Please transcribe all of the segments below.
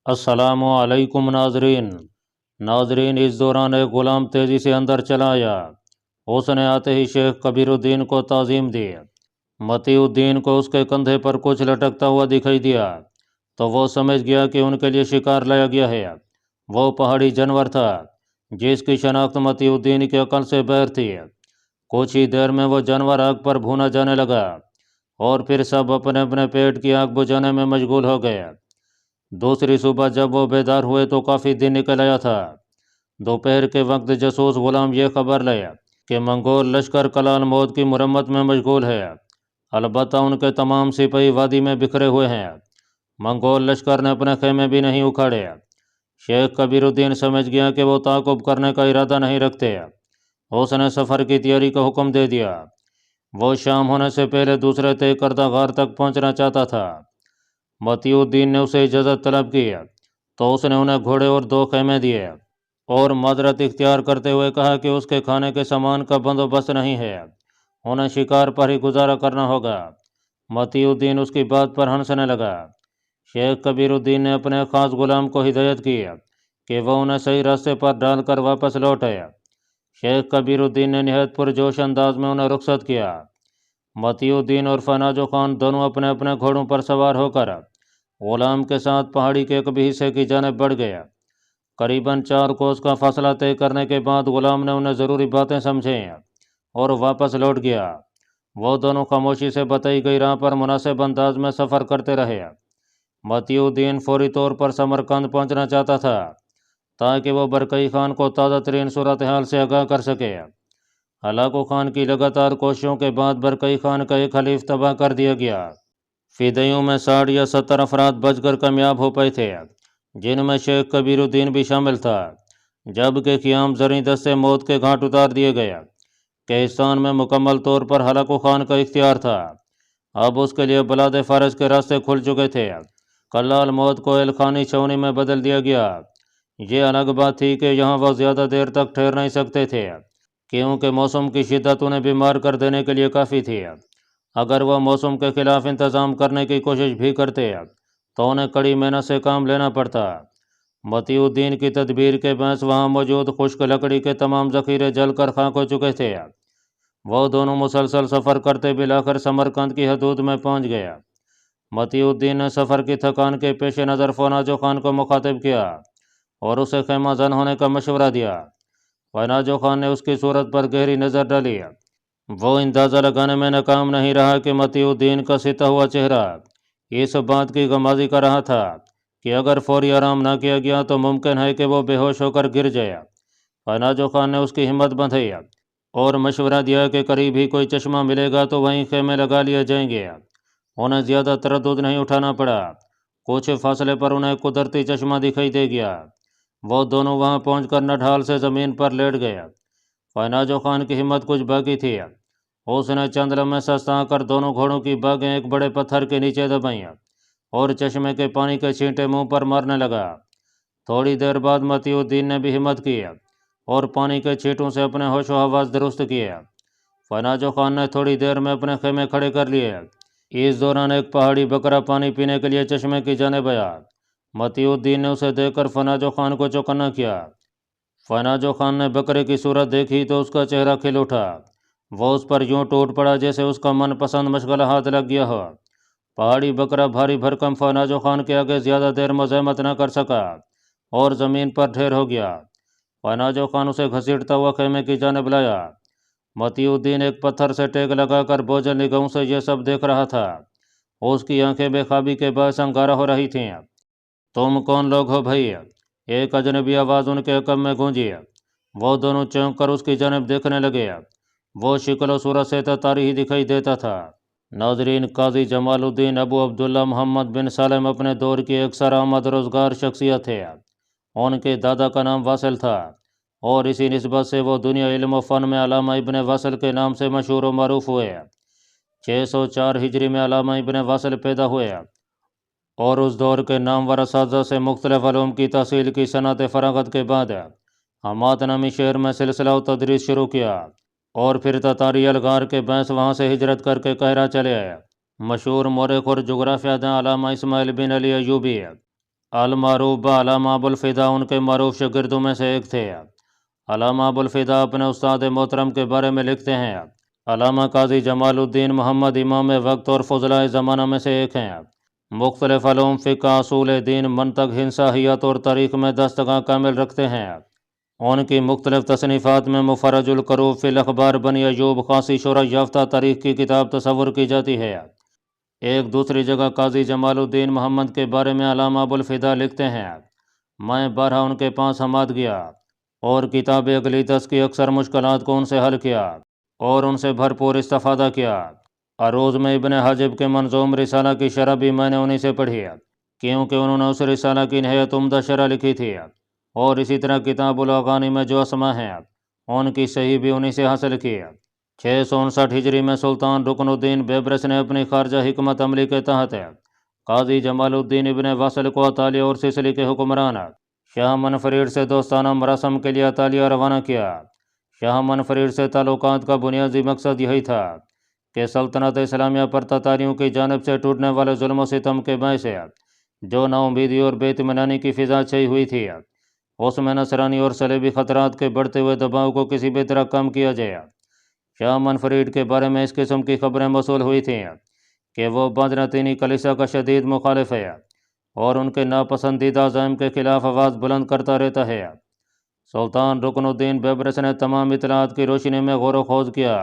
السلام علیکم ناظرین اس دوران ایک غلام تیزی سے اندر چلا آیا۔ اس نے آتے ہی شیخ کبیر الدین کو تعظیم دی۔ متی الدین کو اس کے کندھے پر کچھ لٹکتا ہوا دکھائی دیا تو وہ سمجھ گیا کہ ان کے لیے شکار لایا گیا ہے۔ وہ پہاڑی جانور تھا جس کی شناخت متی الدین کی عقل سے باہر تھی۔ کچھ ہی دیر میں وہ جانور آگ پر بھونا جانے لگا اور پھر سب اپنے اپنے پیٹ کی آگ بجھانے میں مشغول ہو گئے۔ دوسری صبح جب وہ بیدار ہوئے تو کافی دن نکل آیا تھا۔ دوپہر کے وقت جاسوس غلام یہ خبر لے کہ منگول لشکر کلال موت کی مرمت میں مشغول ہے، البتہ ان کے تمام سپاہی وادی میں بکھرے ہوئے ہیں۔ منگول لشکر نے اپنے خیمے بھی نہیں اکھاڑے۔ شیخ کبیر الدین سمجھ گیا کہ وہ تعاقب کرنے کا ارادہ نہیں رکھتے۔ اس نے سفر کی تیاری کا حکم دے دیا۔ وہ شام ہونے سے پہلے دوسرے طے کردہ غار تک پہنچنا چاہتا تھا۔ متی الدین نے اسے اجازت طلب کی تو اس نے انہیں گھوڑے اور 2 خیمے دیے اور معذرت اختیار کرتے ہوئے کہا کہ اس کے کھانے کے سامان کا بندوبست نہیں ہے، انہیں شکار پر ہی گزارا کرنا ہوگا۔ متی الدین اس کی بات پر ہنسنے لگا۔ شیخ کبیر الدین نے اپنے خاص غلام کو ہدایت کی کہ وہ انہیں صحیح راستے پر ڈال کر واپس لوٹے۔ شیخ کبیر الدین نے نہایت پرجوش انداز میں انہیں رخصت کیا۔ متی الدین اور فناجو خان دونوں اپنے اپنے گھوڑوں پر سوار ہو کر غلام کے ساتھ پہاڑی کے ایک بھی حصے کی جانب بڑھ گیا۔ قریباً 4 کوس کا فاصلہ طے کرنے کے بعد غلام نے انہیں ضروری باتیں سمجھیں اور واپس لوٹ گیا۔ وہ دونوں خاموشی سے بتائی گئی راہ پر مناسب انداز میں سفر کرتے رہے۔ متی الدین فوری طور پر سمرقند پہنچنا چاہتا تھا تاکہ وہ برکئی خان کو تازہ ترین صورتحال سے آگاہ کر سکے۔ ہلاکو خان کی لگاتار کوششوں کے بعد برکئی خان کا ایک حلیف تباہ کر دیا گیا۔ فدائیوں میں 60 یا 70 افراد بچ کر کامیاب ہو پائے تھے، جن میں شیخ کبیر الدین بھی شامل تھا، جبکہ خیام زرعی دستے موت کے گھاٹ اتار دیے گئے۔ کہستان میں مکمل طور پر ہلاکو خان کا اختیار تھا۔ اب اس کے لیے بلاد فارس کے راستے کھل چکے تھے۔ کلال موت کو الخانی چھاونی میں بدل دیا گیا۔ یہ الگ بات تھی کہ یہاں وہ زیادہ دیر تک ٹھہر نہیں سکتے تھے کیونکہ موسم کی شدت انہیں بیمار کر دینے کے لیے کافی تھی۔ اگر وہ موسم کے خلاف انتظام کرنے کی کوشش بھی کرتے تو انہیں کڑی محنت سے کام لینا پڑتا۔ متی الدین کی تدبیر کے باعث وہاں موجود خشک لکڑی کے تمام ذخیرے جل کر خاک ہو چکے تھے۔ وہ دونوں مسلسل سفر کرتے بالآخر سمرقند کی حدود میں پہنچ گیا۔ متی الدین نے سفر کی تھکان کے پیش نظر فناجو خان کو مخاطب کیا اور اسے خیمہ زن ہونے کا مشورہ دیا۔ فناجو خان نے اس کی صورت پر گہری نظر ڈالی۔ وہ اندازہ لگانے میں ناکام نہیں رہا کہ متی الدین کا ستا ہوا چہرہ اس بات کی غمازی کر رہا تھا کہ اگر فوری آرام نہ کیا گیا تو ممکن ہے کہ وہ بے ہوش ہو کر گر جائے۔ فناجو خان نے اس کی ہمت بندھائی اور مشورہ دیا کہ قریب ہی کوئی چشمہ ملے گا تو وہیں خیمے لگا لیے جائیں گے۔ انہیں زیادہ تردد نہیں اٹھانا پڑا۔ کچھ فاصلے پر انہیں قدرتی چشمہ دکھائی دے گیا۔ وہ دونوں وہاں پہنچ کر نڈھال سے زمین پر لیٹ گئے۔ فناجو خان کی ہمت کچھ باقی تھی۔ اس نے چند لمحے سستا کر دونوں گھوڑوں کی باگیں ایک بڑے پتھر کے نیچے دبائیں اور چشمے کے پانی کے چھینٹے منہ پر مارنے لگا۔ تھوڑی دیر بعد متی الدین نے بھی ہمت کی اور پانی کے چھینٹوں سے اپنے ہوش و حواس درست کیے۔ فناجو خان نے تھوڑی دیر میں اپنے خیمے کھڑے کر لیے۔ اس دوران ایک پہاڑی بکرا پانی پینے کے لیے چشمے کی جانب آیا۔ متی الدین نے اسے دیکھ کر فناجو خان کو چوکنا کیا۔ فناجو خان نے بکرے کی صورت دیکھی تو اس کا چہرہ کھل اٹھا۔ وہ اس پر یوں ٹوٹ پڑا جیسے اس کا من پسند مشغلہ ہاتھ لگ گیا ہو۔ پہاڑی بکرا بھاری بھرکم فناجو خان کے آگے زیادہ دیر مزاحمت نہ کر سکا اور زمین پر ڈھیر ہو گیا۔ فناجو خان اسے گھسیٹتا ہوا خیمے کی جانب لایا۔ متی الدین ایک پتھر سے ٹیک لگا کر بوجھل نگاہوں سے یہ سب دیکھ رہا تھا۔ اس کی آنکھیں بے خوابی کے باعث انگارہ ہو رہی تھیں۔ تم کون لوگ ہو بھائی؟ ایک اجنبی آواز ان کے عقب میں گونجی۔ وہ دونوں چونک کر اس کی جانب دیکھنے لگے۔ وہ شکل و صورت سے تاتاری ہی دکھائی دیتا تھا۔ ناظرین، قاضی جمال الدین ابو عبداللہ محمد بن سالم اپنے دور کی ایک سرآمد روزگار شخصیت تھے۔ ان کے دادا کا نام واصل تھا اور اسی نسبت سے وہ دنیا علم و فن میں علامہ ابن واصل کے نام سے مشہور و معروف ہوئے۔ 604 ہجری میں علامہ ابن واصل پیدا ہوئے اور اس دور کے نامور اساتذہ سے مختلف علوم کی تحصیل کی صنعت فراغت کے بعد حمات نامی شہر میں سلسلہ و تدریس شروع کیا اور پھر تتاری الغار کے باعث وہاں سے ہجرت کر کے قاہرہ چلے آئے۔ مشہور مورخ اور جغرافیہ داں علامہ اسماعیل بن علی ایوبی المعروف علامہ ابوالفدا ان کے معروف شاگردوں میں سے ایک تھے۔ علامہ ابوالفدا اپنے استاد محترم کے بارے میں لکھتے ہیں، علامہ قاضی جمال الدین محمد امام وقت اور فضلائے زمانہ میں سے ایک ہیں۔ مختلف علوم، فقہ، اصول دین، منطق، ہنساہیت اور تاریخ میں دستگاہ کامل رکھتے ہیں۔ ان کی مختلف تصنیفات میں مفرج القروب فی الاخبار بنی ایوب خاصی شہرت یافتہ تاریخ کی کتاب تصور کی جاتی ہے۔ ایک دوسری جگہ قاضی جمال الدین محمد کے بارے میں علامہ ابوالفدا لکھتے ہیں، میں بارہا ان کے پاس حماد گیا اور کتاب اقلیدس کی اکثر مشکلات کو ان سے حل کیا اور ان سے بھرپور استفادہ کیا۔ عروض میں ابن حاجب کے منظوم رسالہ کی شرح بھی میں نے انہی سے پڑھی، کیونکہ انہوں نے اس رسالہ کی نہایت عمدہ شرح لکھی تھی، اور اسی طرح کتاب الاغانی میں جو اسماء ہیں ان کی صحیح بھی انہی سے حاصل کی۔ 659 ہجری میں سلطان رکن الدین بیبرس نے اپنی خارجہ حکمت عملی کے تحت قاضی جمال الدین ابن واصل کو اطالیہ اور سسلی کے حکمران شاہ منفرید سے دوستانہ مراسم کے لیے اطالیہ روانہ کیا۔ شاہ منفرید سے تعلقات کا بنیادی مقصد یہی تھا کہ سلطنت اسلامیہ پر تتاریوں کی جانب سے ٹوٹنے والے ظلم و ستم کے باعث جو نا امیدی اور بے اطمینانی کی فضا چھائی ہوئی تھی، اس میں نصرانی اور صلیبی خطرات کے بڑھتے ہوئے دباؤ کو کسی بھی طرح کم کیا جائے۔ شاہ منفرید کے بارے میں اس قسم کی خبریں موصول ہوئی تھیں کہ وہ بازنطینی کلیسا کا شدید مخالف ہے اور ان کے ناپسندیدہ عزائم کے خلاف آواز بلند کرتا رہتا ہے۔ سلطان رکن الدین بیبرس نے تمام اطلاعات کی روشنی میں غور و خوض کیا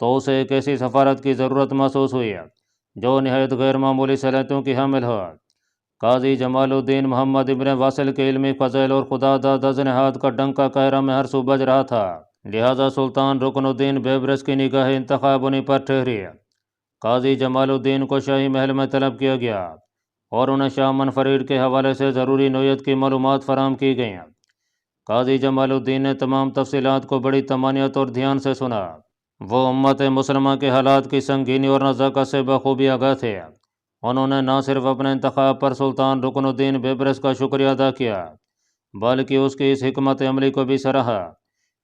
تو اسے ایک ایسی سفارت کی ضرورت محسوس ہوئی جو نہایت غیر معمولی صلاحیتوں کی حامل ہو۔ قاضی جمال الدین محمد ابن واصل کے علمی فضائل اور خدا داد اجنحات کا ڈنکا قاہرہ میں ہر سو بج رہا تھا، لہذا سلطان رکن الدین بیبرس کی نگاہ انتخاب انہی پر ٹھہری۔ قاضی جمال الدین کو شاہی محل میں طلب کیا گیا اور انہیں شاہ منفرید کے حوالے سے ضروری نوعیت کی معلومات فراہم کی گئیں۔ قاضی جمال الدین نے تمام تفصیلات کو بڑی طمانینت اور دھیان سے سنا۔ وہ امت مسلمہ کے حالات کی سنگینی اور نزاکت سے بخوبی آگاہ تھے۔ انہوں نے نہ صرف اپنے انتخاب پر سلطان رکن الدین بیبرس کا شکریہ ادا کیا بلکہ اس کی اس حکمت عملی کو بھی سراہا،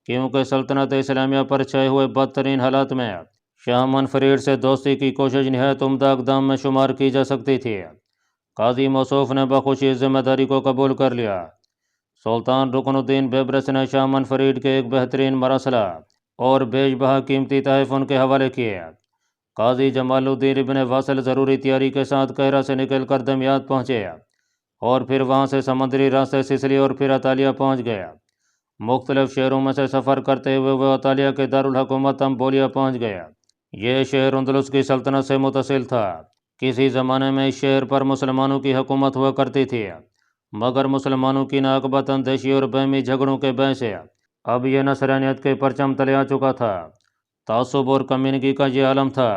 کیونکہ سلطنت اسلامیہ پر چھائے ہوئے بدترین حالات میں شاہ منفرید سے دوستی کی کوشش نہایت عمدہ اقدام میں شمار کی جا سکتی تھی۔ قاضی موصوف نے بخوشی اس ذمہ داری کو قبول کر لیا۔ سلطان رکن الدین بیبرس نے شاہ منفرید کے ایک بہترین مراسلہ اور بیش بہا قیمتی تحائف ان کے حوالے کیے۔ قاضی جمال الدین ابن واصل ضروری تیاری کے ساتھ قاہرہ سے نکل کر دمیاط پہنچے اور پھر وہاں سے سمندری راستے سسلی اور پھر اطالیہ پہنچ گئے۔ مختلف شہروں میں سے سفر کرتے ہوئے وہ اطالیہ کے دارالحکومت امبولیا پہنچ گئے۔ یہ شہر اندلس کی سلطنت سے متصل تھا۔ کسی زمانے میں اس شہر پر مسلمانوں کی حکومت ہوا کرتی تھی، مگر مسلمانوں کی ناقابت اندیشی اور باہمی جھگڑوں کے باعث اب یہ نصرانیت کے پرچم تلے آ چکا تھا۔ تعصب اور کمینگی کا یہ عالم تھا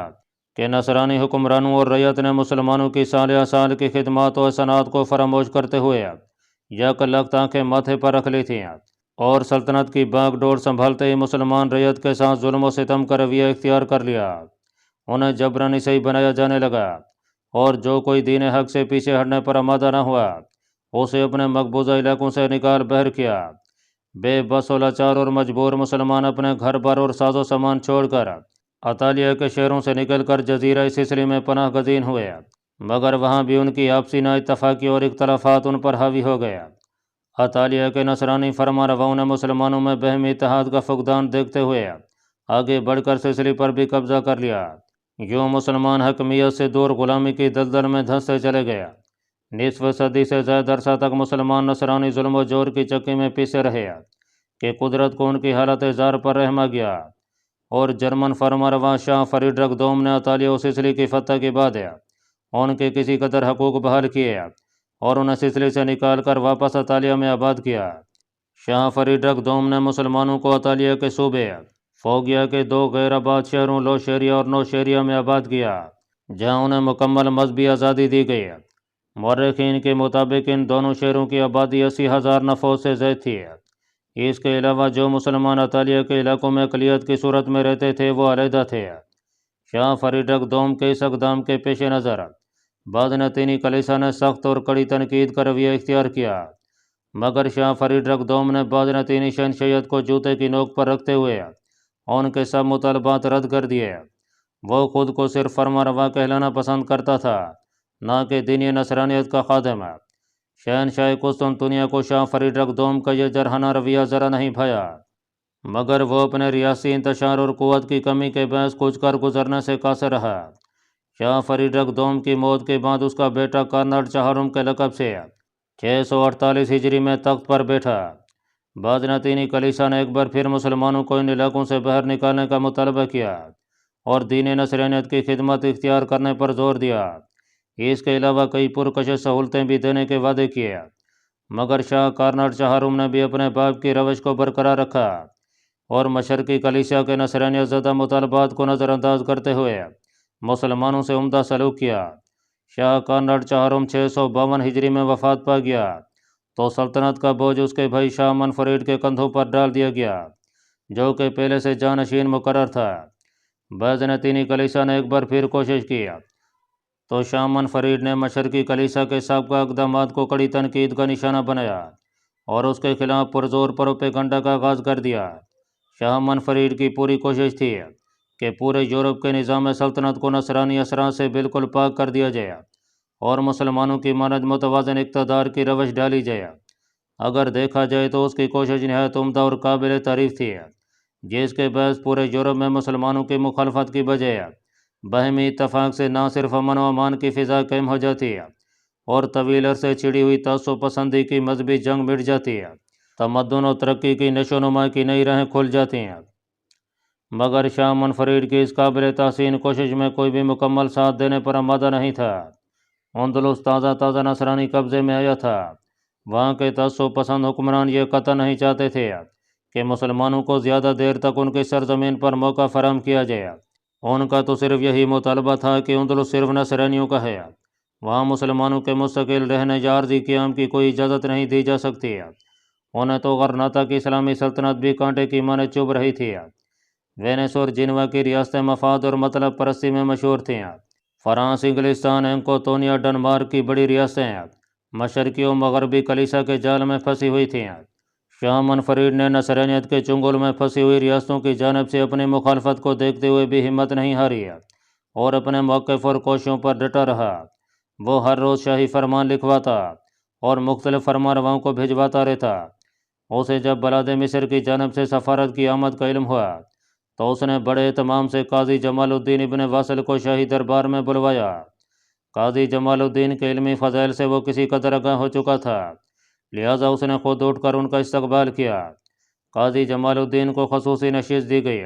کہ نصرانی حکمرانوں اور رعیت نے مسلمانوں کی سالیہ سال کی خدمات و احسانات کو فراموش کرتے ہوئے یک لخت آنکھیں ماتھے پر رکھ لی تھیں اور سلطنت کی باغ ڈور سنبھالتے ہی مسلمان رعیت کے ساتھ ظلم و ستم کا رویہ اختیار کر لیا۔ انہیں جبراً عیسائی بنایا جانے لگا اور جو کوئی دین حق سے پیچھے ہٹنے پر آمادہ نہ ہوا اسے اپنے مقبوضہ علاقوں سے نکال بہر کیا۔ بے بس و لاچار اور مجبور مسلمان اپنے گھر بار اور ساز و سامان چھوڑ کر اطالیہ کے شہروں سے نکل کر جزیرہ سسلی میں پناہ گزین ہوئے، مگر وہاں بھی ان کی آپسی نا اتفاقی اور اختلافات ان پر حاوی ہو گئے۔ اطالیہ کے نصرانی فرما رواؤں نے مسلمانوں میں باہمی اتحاد کا فقدان دیکھتے ہوئے آگے بڑھ کر سسلی پر بھی قبضہ کر لیا۔ یوں مسلمان حکمیت سے دور غلامی کی دلدل میں دھنستے چلے گئے۔ نصف صدی سے زائد عرصہ تک مسلمان نصرانی ظلم و جور کی چکی میں پیسے رہے کہ قدرت کو ان کی حالت زار پر رحم آ گیا اور جرمن فرمانروا شاہ فریڈرک دوم نے اطالیہ و سسلی کی فتح کے بعد ان کے کسی قدر حقوق بحال کیے اور انہیں سسلی سے نکال کر واپس اطالیہ میں آباد کیا۔ شاہ فریڈرک دوم نے مسلمانوں کو اطالیہ کے صوبے فوگیا کے 2 غیر آباد شہروں لوشیریا اور نوشیریا میں آباد کیا، جہاں انہیں مکمل مذہبی آزادی دی گئی۔ مورخین کے مطابق ان دونوں شہروں کی آبادی 80,000 نفوس سے زائد تھی۔ اس کے علاوہ جو مسلمان اطالیہ کے علاقوں میں اقلیت کی صورت میں رہتے تھے وہ علیحدہ تھے۔ شاہ فریڈرک دوم کے اس اقدام کے پیش نظر بازنطینی کلیسا نے سخت اور کڑی تنقید کا رویہ اختیار کیا، مگر شاہ فریڈرک دوم نے بازنطینی شہنشاہیت کو جوتے کی نوک پر رکھتے ہوئے ان کے سب مطالبات رد کر دیے۔ وہ خود کو صرف فرمانروا کہلانا پسند کرتا تھا، نہ کہ دینی نصرانیت کا خادم۔ شہنشاہ قسطنطنیہ کو شاہ فریڈرک دوم کا یہ جرحانہ رویہ ذرا نہیں بھایا، مگر وہ اپنے ریاسی انتشار اور قوت کی کمی کے باعث کچھ کر گزرنے سے قاصر رہا۔ شاہ فریڈرک دوم کی موت کے بعد اس کا بیٹا کارنل چہارم کے لقب سے 648 ہجری میں تخت پر بیٹھا۔ بازنطینی کلیسا نے ایک بار پھر مسلمانوں کو ان علاقوں سے باہر نکالنے کا مطالبہ کیا اور دین نصرانیت کی خدمت اختیار کرنے پر زور دیا۔ اس کے علاوہ کئی پرکشش سہولتیں بھی دینے کے وعدے کیے، مگر شاہ کارنل چہارم نے بھی اپنے باپ کی روش کو برقرار رکھا اور مشرقی کلیسا کے نصرانیت زدہ مطالبات کو نظر انداز کرتے ہوئے مسلمانوں سے عمدہ سلوک کیا۔ شاہ کارنل چہارم 652 ہجری میں وفات پا گیا تو سلطنت کا بوجھ اس کے بھائی شاہ منفرید کے کندھوں پر ڈال دیا گیا، جو کہ پہلے سے جانشین مقرر تھا۔ بازنطینی کلیسا نے ایک بار پھر کوشش کی تو شاہ منفرید نے مشرقی کلیسا کے سابقہ اقدامات کو کڑی تنقید کا نشانہ بنایا اور اس کے خلاف پرزور پروپیگنڈا کا آغاز کر دیا۔ شاہ منفرید کی پوری کوشش تھی کہ پورے یورپ کے نظام سلطنت کو نصرانی اثرات سے بالکل پاک کر دیا جائے اور مسلمانوں کی مانند متوازن اقتدار کی روش ڈالی جائے۔ اگر دیکھا جائے تو اس کی کوشش نہایت عمدہ اور قابل تعریف تھی، جس کے باعث پورے یورپ میں مسلمانوں کی مخالفت کی بجائے باہمی اتفاق سے نہ صرف امن و امان کی فضا قائم ہو جاتی اور طویل عرصے چھڑی ہوئی تعصب پسندی کی مذہبی جنگ مٹ جاتی، تمدن و ترقی کی نشو و نما کی نئی راہیں کھل جاتی ہیں۔ مگر شاہ منفرید کی اس قابل تحسین کوشش میں کوئی بھی مکمل ساتھ دینے پر آمادہ نہیں تھا۔ اندلس تازہ نصرانی قبضے میں آیا تھا۔ وہاں کے تعصب پسند حکمران یہ قطع نہیں چاہتے تھے کہ مسلمانوں کو زیادہ دیر تک ان کی سرزمین پر موقع فراہم کیا جائے۔ ان کا تو صرف یہی مطالبہ تھا کہ اندلس صرف نصرانیوں کا ہے، وہاں مسلمانوں کے مستقل رہنے یا عارضی قیام کی کوئی اجازت نہیں دی جا سکتی۔ انہیں تو غرناطہ کی اسلامی سلطنت بھی کانٹے کی مانند چبھ رہی تھی۔ وینس اور جنوا کی ریاستیں مفاد اور مطلب پرستی میں مشہور تھیں۔ فرانس، انگلستان، اینکوتونیا، ڈنمارک کی بڑی ریاستیں مشرقی و مغربی کلیسا کے جال میں پھنسی ہوئی تھیں۔ شاہ منفرید نے نصرانیت کے چنگل میں پھنسی ہوئی ریاستوں کی جانب سے اپنی مخالفت کو دیکھتے ہوئے بھی ہمت نہیں ہاری اور اپنے موقف اور کوششوں پر ڈٹا رہا۔ وہ ہر روز شاہی فرمان لکھواتا اور مختلف فرمانرواؤں کو بھجواتا رہتا۔ اسے جب بلاد مصر کی جانب سے سفارت کی آمد کا علم ہوا تو اس نے بڑے اہتمام سے قاضی جمال الدین ابن واصل کو شاہی دربار میں بلوایا۔ قاضی جمال الدین کے علمی فضائل سے وہ کسی قدر آگاہ ہو چکا تھا، لہٰذا اس نے خود اٹھ کر ان کا استقبال کیا۔ قاضی جمال الدین کو خصوصی نشست دی گئی۔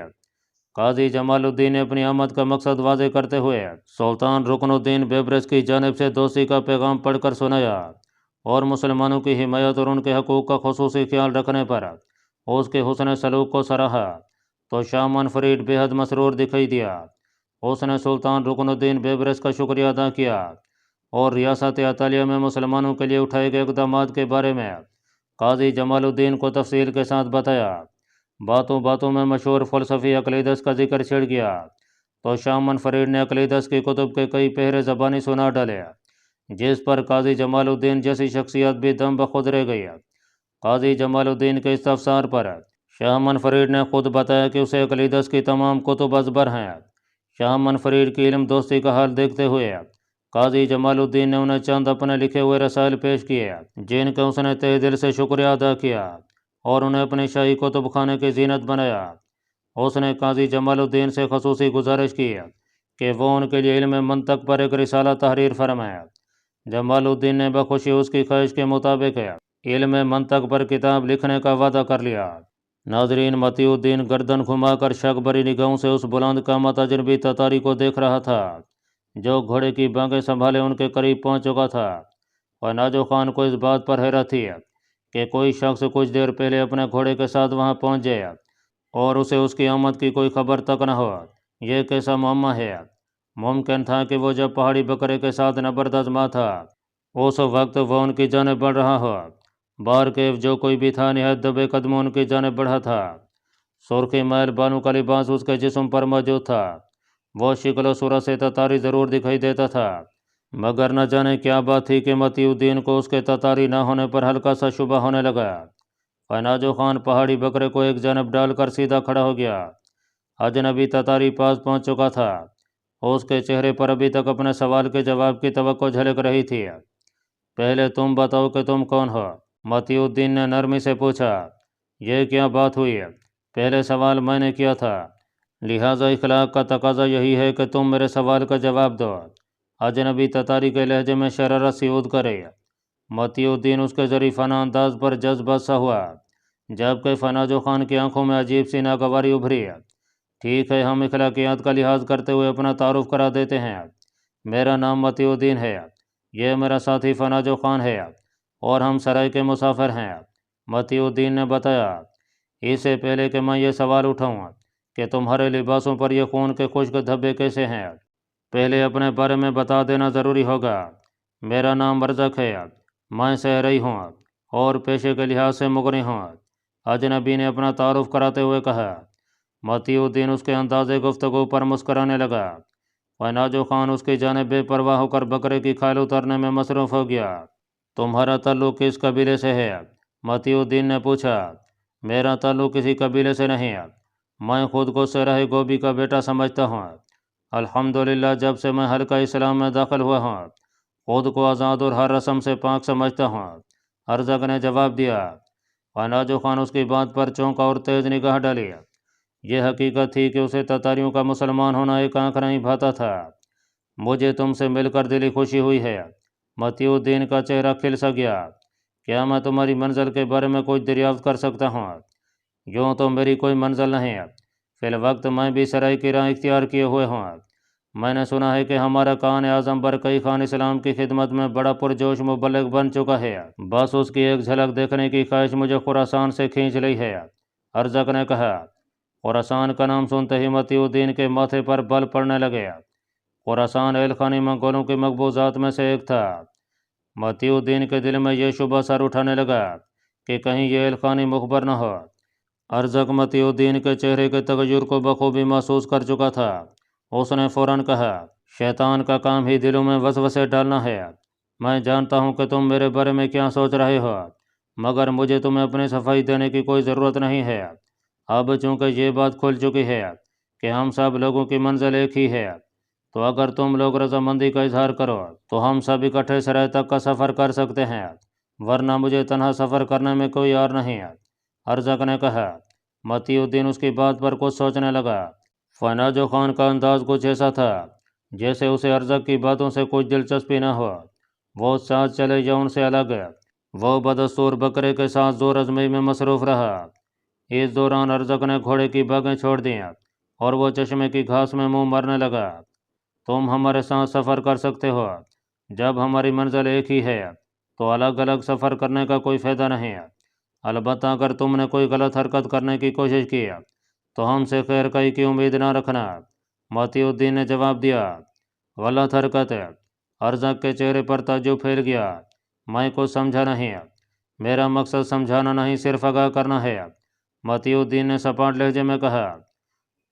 قاضی جمال الدین نے اپنی آمد کا مقصد واضح کرتے ہوئے سلطان رکن الدین بیبرس کی جانب سے دوستی کا پیغام پڑھ کر سنایا اور مسلمانوں کی حمایت اور ان کے حقوق کا خصوصی خیال رکھنے پر اس کے حسن سلوک کو سراہا تو شاہ منفرید بے حد مسرور دکھائی دیا۔ اس نے سلطان رکن الدین بیبرس کا شکریہ ادا کیا اور ریاست اطالیہ میں مسلمانوں کے لیے اٹھائے گئے اقدامات کے بارے میں قاضی جمال الدین کو تفصیل کے ساتھ بتایا۔ باتوں باتوں میں مشہور فلسفی اقلیدس کا ذکر چھڑ گیا تو شاہ منفرید نے اقلیدس کی کتب کے کئی پہرے زبانی سنا ڈالے، جس پر قاضی جمال الدین جیسی شخصیت بھی دم بخود رہ گئی۔ قاضی جمال الدین کے استفسار پر شاہ منفرید نے خود بتایا کہ اسے اقلیدس کی تمام کتب ازبر ہیں۔ شاہ منفرید کی علم دوستی کا حال دیکھتے ہوئے قاضی جمال الدین نے انہیں چند اپنے لکھے ہوئے رسائل پیش کیے، جن کا اس نے تہ دل سے شکریہ ادا کیا اور انہیں اپنی شاہی کتب خانے کی زینت بنایا۔ اس نے قاضی جمال الدین سے خصوصی گزارش کی کہ وہ ان کے لیے علم منطق پر ایک رسالہ تحریر فرمائے۔ جمال الدین نے بخوشی اس کی خواہش کے مطابق علم منطق پر کتاب لکھنے کا وعدہ کر لیا۔ ناظرین، متی الدین گردن گھما کر شک بری نگاہوں سے اس بلند قامت اجنبی تتاری کو دیکھ رہا تھا جو گھوڑے کی بانگیں سنبھالے ان کے قریب پہنچ چکا تھا، اور ناجو خان کو اس بات پر حیرت تھی کہ کوئی شخص کچھ دیر پہلے اپنے گھوڑے کے ساتھ وہاں پہنچ جائے اور اسے اس کی آمد کی کوئی خبر تک نہ ہو۔ یہ کیسا معمہ ہے؟ ممکن تھا کہ وہ جب پہاڑی بکرے کے ساتھ نبرد آزما تھا اس وقت وہ ان کی جانب بڑھ رہا ہو۔ بارکیف جو کوئی بھی تھا نہایت دبے قدموں ان کی جانب بڑھا تھا۔ سرخی میل بالوں کا لباس اس کے جسم پر موجود تھا۔ وہ شکل و صورت سے تتاری ضرور دکھائی دیتا تھا، مگر نہ جانے کیا بات تھی کہ متی الدین کو اس کے تتاری نہ ہونے پر ہلکا سا شبہ ہونے لگا۔ ناجو خان پہاڑی بکرے کو ایک جانب ڈال کر سیدھا کھڑا ہو گیا۔ اجنبی تتاری پاس پہنچ چکا تھا۔ اس کے چہرے پر ابھی تک اپنے سوال کے جواب کی توقع جھلک رہی تھی۔ پہلے تم بتاؤ کہ تم کون ہو؟ متی الدین نے نرمی سے پوچھا۔ یہ کیا بات ہوئی؟ پہلے سوال میں نے کیا تھا، لہٰذا اخلاق کا تقاضا یہی ہے کہ تم میرے سوال کا جواب دو۔ اجنبی تتاری کے لہجے میں شرارت سی عود کرے۔ متی الدین اس کے ظریفانہ انداز پر جذبہ سا ہوا، جبکہ فناجو خان کی آنکھوں میں عجیب سی ناگواری ابھری۔ ٹھیک ہے، ہم اخلاقیات کا لحاظ کرتے ہوئے اپنا تعارف کرا دیتے ہیں۔ میرا نام متی الدین ہے، یہ میرا ساتھی فناجو خان ہے، اور ہم سرائے کے مسافر ہیں، متی الدین نے بتایا۔ اس سے پہلے کہ میں یہ سوال اٹھاؤں کہ تمہارے لباسوں پر یہ خون کے خشک دھبے کیسے ہیں، پہلے اپنے بارے میں بتا دینا ضروری ہوگا۔ میرا نام ارزق ہے، میں شہری ہوں اور پیشے کے لحاظ سے مغنی ہوں، اجنبی نے اپنا تعارف کراتے ہوئے کہا۔ متی الدین اس کے انداز گفتگو پر مسکرانے لگا۔ فناجو خان اس کی جانب بے پرواہ ہو کر بکرے کی کھال اتارنے میں مصروف ہو گیا۔ تمہارا تعلق کس قبیلے سے ہے؟ متی الدین نے پوچھا۔ میرا تعلق کسی قبیلے سے نہیں، میں خود کو سرہ گوبی کا بیٹا سمجھتا ہوں۔ الحمدللہ، جب سے میں حلقہ اسلام میں داخل ہوا ہوں خود کو آزاد اور ہر رسم سے پاک سمجھتا ہوں، ارزق نے جواب دیا۔ فناجو خان اس کی بات پر چونکا اور تیز نگاہ ڈالی۔ یہ حقیقت تھی کہ اسے تتاریوں کا مسلمان ہونا ایک آنکھ نہیں بھاتا تھا۔ مجھے تم سے مل کر دلی خوشی ہوئی ہے۔ متی الدین کا چہرہ کھل سا گیا۔ کیا میں تمہاری منزل کے بارے میں کچھ دریافت کر سکتا ہوں؟ یوں تو میری کوئی منزل نہیں، فی الوقت میں بھی سرائی کی راہ اختیار کیے ہوئے ہوں۔ میں نے سنا ہے کہ ہمارا کان اعظم برکئی خان اسلام کی خدمت میں بڑا پرجوش مبلغ بن چکا ہے، بس اس کی ایک جھلک دیکھنے کی خواہش مجھے خراسان سے کھینچ لی ہے، ارزق نے کہا۔ خراسان کا نام سنتے ہی متی الدین کے ماتھے پر بل پڑنے لگے۔ خراسان ایلخانی منگولوں کی مقبوضات میں سے ایک تھا۔ متی الدین کے دل میں یہ شبہ سر اٹھانے لگا کہ کہیں یہ ایلخانی مخبر نہ ہو۔ ارزق متی الدین کے چہرے کے تغیر کو بخوبی محسوس کر چکا تھا۔ اس نے فوراً کہا، شیطان کا کام ہی دلوں میں وسوسے ڈالنا ہے۔ میں جانتا ہوں کہ تم میرے بارے میں کیا سوچ رہے ہو، مگر مجھے تمہیں اپنی صفائی دینے کی کوئی ضرورت نہیں ہے۔ اب چونکہ یہ بات کھل چکی ہے کہ ہم سب لوگوں کی منزل ایک ہی ہے، تو اگر تم لوگ رضامندی کا اظہار کرو تو ہم سب اکٹھے سرائے تک کا سفر کر سکتے ہیں، ورنہ مجھے تنہا سفر کرنے میں کوئی یار نہیں، ارزق نے کہا۔ متی الدین اس کی بات پر کچھ سوچنے لگا۔ فناجو خان کا انداز کچھ ایسا تھا جیسے اسے ارزق کی باتوں سے کچھ دلچسپی نہ ہو، وہ ساتھ چلے یا ان سے الگ۔ وہ بدستور بکرے کے ساتھ زور آزمائی میں مصروف رہا۔ اس دوران ارزق نے گھوڑے کی باگیں چھوڑ دیں اور وہ چشمے کی گھاس میں منہ مارنے لگا۔ تم ہمارے ساتھ سفر کر سکتے ہو، جب ہماری منزل ایک ہی ہے تو الگ الگ سفر کرنے کا کوئی فائدہ نہیں، البتہ اگر تم نے کوئی غلط حرکت کرنے کی کوشش کی تو ہم سے خیر خواہی کی امید نہ رکھنا، متی الدین نے جواب دیا۔ غلط حرکت؟ ارزق کے چہرے پر تعجب پھیل گیا۔ میں کچھ سمجھا نہیں۔ میرا مقصد سمجھانا نہیں، صرف آگاہ کرنا ہے، متی الدین نے سپاٹ لہجے میں کہا۔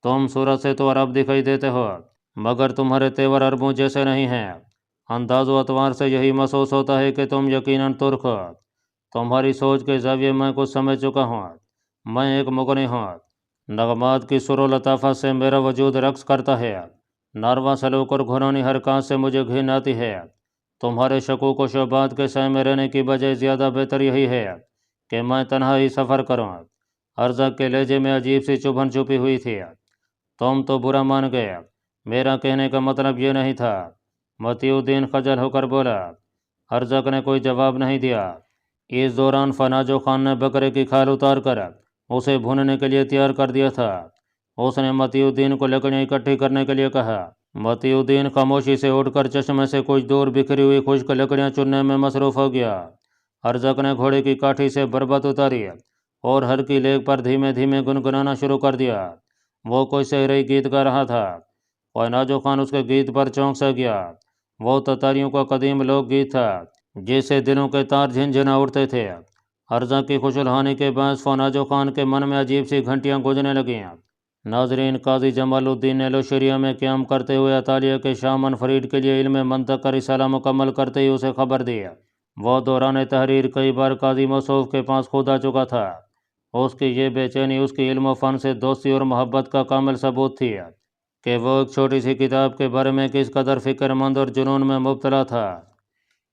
تم صورت سے تو عرب دکھائی دیتے ہو، مگر تمہارے تیور عربوں جیسے نہیں ہیں۔ انداز و اطوار سے یہی محسوس ہوتا ہے کہ تم یقیناً ترک ہو۔ تمہاری سوچ کے زاویے میں کچھ سمجھ چکا ہوں۔ میں ایک مغنی ہوں، نغمات کی سر و لطافت سے میرا وجود رقص کرتا ہے، ناروا سلوک اور گھنونی حرکات سے مجھے گھن آتی ہے۔ تمہارے شکوک و شبہات کے سائے میں رہنے کی بجائے زیادہ بہتر یہی ہے کہ میں تنہا ہی سفر کروں۔ ارزق کے لہجے میں عجیب سی چبھن چھپی ہوئی تھی۔ تم تو برا مان گئے، میرا کہنے کا مطلب یہ نہیں تھا، متی الدین خجل ہو کر بولا۔ ارزق نے کوئی جواب نہیں دیا۔ اس دوران فناجو خان نے بکرے کی کھال اتار کر اسے بھوننے کے لیے تیار کر دیا تھا۔ اس نے متی الدین کو لکڑیاں اکٹھی کرنے کے لیے کہا۔ متی الدین خاموشی سے اٹھ کر چشمے سے کچھ دور بکھری ہوئی خشک لکڑیاں چننے میں مصروف ہو گیا۔ ارزق نے گھوڑے کی کاٹھی سے بربت اتاری اور ہلکی لیگ پر دھیمے دھیمے گنگنانا شروع کر دیا۔ وہ کوئی شہری گیت گا رہا تھا۔ فناجو خان اس کے گیت پر چونک سا گیا۔ وہ تتاریوں کا قدیم لوک گیت تھا جس سے دلوں کے تار جھنجھنا اٹھتے تھے۔ ارزق کی خوشالحانی کے باعث فناجو خان کے من میں عجیب سی گھنٹیاں گونجنے لگیں۔ ناظرین، قاضی جمال الدین نے لوشیریا میں قیام کرتے ہوئے اطالیہ کے شاہ منفرید کے لیے علم منطق کا رسالہ مکمل کرتے ہی اسے خبر دی۔ وہ دوران تحریر کئی بار قاضی موصوف کے پاس خود آ چکا تھا۔ اس کی یہ بے چینی اس کی علم و فن سے دوستی اور محبت کا کامل ثبوت تھی کہ وہ ایک چھوٹی سی کتاب کے بارے میں کس قدر فکر مند اور جنون میں مبتلا تھا۔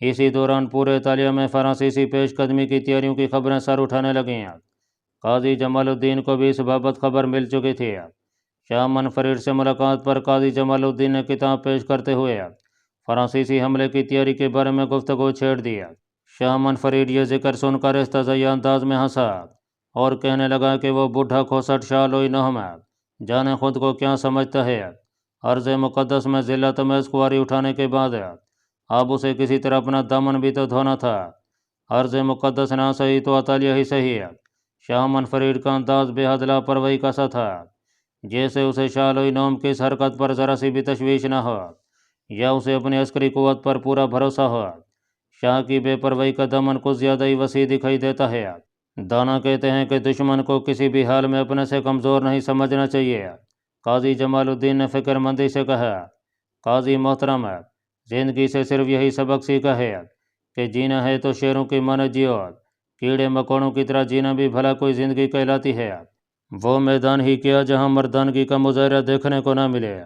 اسی دوران پورے اطالیہ میں فرانسیسی پیش قدمی کی تیاریوں کی خبریں سر اٹھانے لگیں۔ قاضی جمال الدین کو بھی اس بابت خبر مل چکی تھی۔ شاہ منفرد سے ملاقات پر قاضی جمال الدین نے کتاب پیش کرتے ہوئے فرانسیسی حملے کی تیاری کے بارے میں گفتگو چھیڑ دیا۔ شاہ منفرد یہ ذکر سن کر استہزائیہ انداز میں ہنسا اور کہنے لگا کہ وہ بوڑھا کھوسٹ شاہ لوئی نہم جانے خود کو کیا سمجھتا ہے۔ عرض مقدس میں ذلت میں خواری اٹھانے کے بعد اب اسے کسی طرح اپنا دامن بھی تو دھونا تھا۔ عرض مقدس نہ صحیح تو اطالیہ ہی صحیح ہے۔ شاہ منفرد کا انداز بے حد لاپرواہی کا سا تھا، جیسے اسے شاہ لوئی نوم کی اس حرکت پر ذرا سی بھی تشویش نہ ہو یا اسے اپنی عسکری قوت پر پورا بھروسہ ہو۔ شاہ کی بے پرواہی کا دامن کچھ زیادہ ہی وسیع دکھائی دیتا ہے۔ دانا کہتے ہیں کہ دشمن کو کسی بھی حال میں اپنے سے کمزور نہیں سمجھنا چاہیے۔ قاضی جمال الدین نے فکر مندی سے کہا، قاضی محترم، زندگی سے صرف یہی سبق سیکھا ہے کہ جینا ہے تو شیروں کی مانند جیو، کیڑے مکوڑوں کی طرح جینا بھی بھلا کوئی زندگی کہلاتی ہے۔ وہ میدان ہی کیا جہاں مردانگی کا مظاہرہ دیکھنے کو نہ ملے۔